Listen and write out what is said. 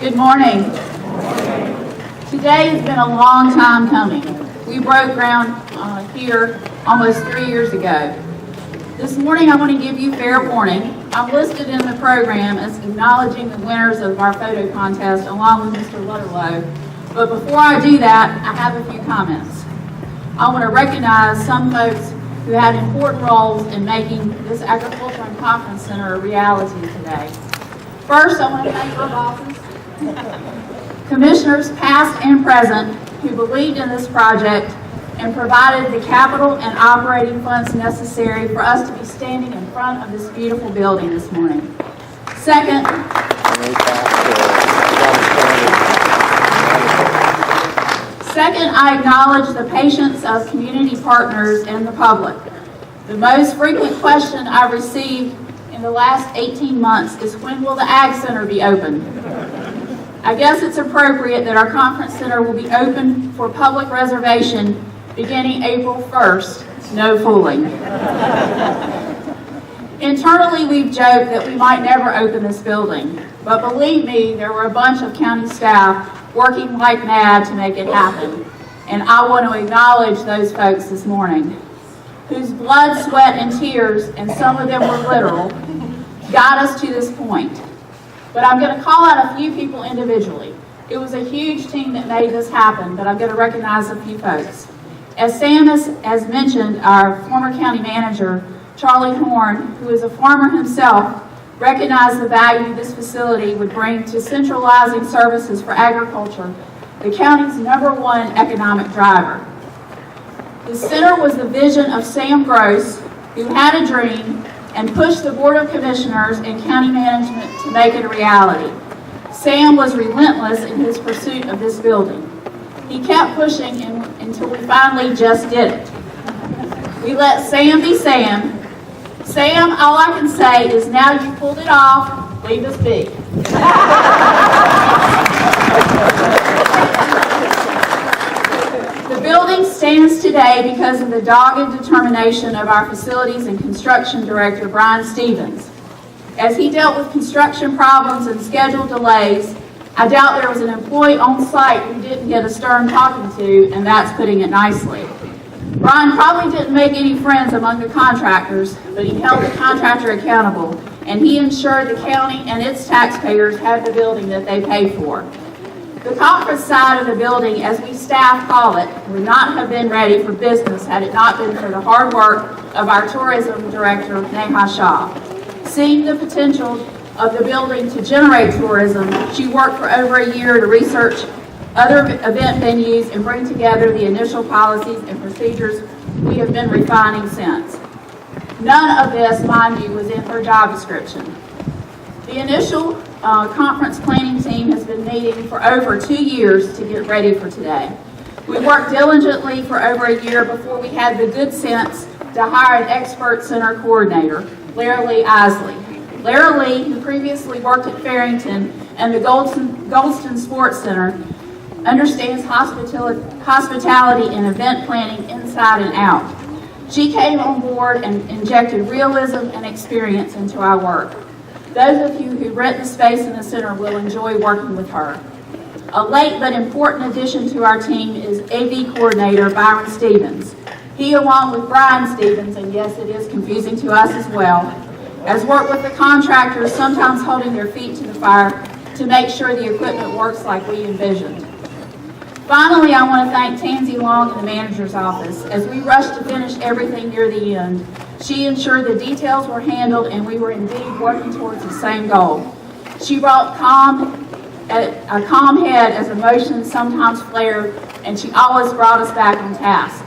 Good morning. Today has been a long time coming. We broke ground here almost 3 years ago. This morning I want to give you fair warning. I'm listed in the program as acknowledging the winners of our photo contest along with Mr. Lutterlow. But before I do that, I have a few comments. I want to recognize some folks who had important roles in making this Agriculture and Conference Center a reality today. First, I want to thank our bosses, commissioners past and present, who believed in this project and provided the capital and operating funds necessary for us to be standing in front of this beautiful building this morning. Second, I acknowledge the patience of community partners and the public. The most frequent question I've received in the last 18 months is, when will the Ag Center be open? I guess it's appropriate that our conference center will be open for public reservation beginning April 1st. No fooling. Internally, we've joked that we might never open this building, but believe me, there were a bunch of county staff working like mad to make it happen. And I want to acknowledge those folks this morning, whose blood, sweat, and tears, and some of them were literal, got us to this point. But I'm going to call out a few people individually. It was a huge team that made this happen, but I'm going to recognize a few folks. As Sam has mentioned, our former county manager, Charlie Horn, who is a farmer himself, recognized the value this facility would bring to centralizing services for agriculture, the county's #1 economic driver. The center was the vision of Sam Gross, who had a dream and pushed the Board of Commissioners and county management to make it a reality. Sam was relentless in his pursuit of this building. He kept pushing until we finally just did it. We let Sam be Sam. Sam, all I can say is now you pulled it off, leave us be. The building stands today because of the dogged determination of our facilities and construction director, Brian Stevens. As he dealt with construction problems and schedule delays, I doubt there was an employee on site who didn't get a stern talking to, and that's putting it nicely. Brian probably didn't make any friends among the contractors, but he held the contractor accountable, and he ensured the county and its taxpayers had the building that they paid for. The conference side of the building, as we staff call it, would not have been ready for business had it not been for the hard work of our tourism director, Renee Paschal. Seeing the potential of the building to generate tourism, she worked for over a year to research other event venues and bring together the initial policies and procedures we have been refining since. None of this, mind you, was in her job description. The initial conference planning team has been meeting for over 2 years to get ready for today. We worked diligently for over a year before we had the good sense to hire an expert center coordinator, Lara Lee Isley. Lara Lee, who previously worked at Farrington and the Goldston Sports Center, understands hospitality and event planning inside and out. She came on board and injected realism and experience into our work. Those of you who rent the space in the center will enjoy working with her. A late but important addition to our team is AV coordinator Byron Stevens. He, along with Brian Stevens, and yes, it is confusing to us as well, has worked with the contractors, sometimes holding their feet to the fire to make sure the equipment works like we envisioned. Finally, I want to thank Tansy Long in the manager's office. As we rushed to finish everything near the end, she ensured the details were handled and we were indeed working towards the same goal. She brought a calm head as emotions sometimes flared, and she always brought us back on task.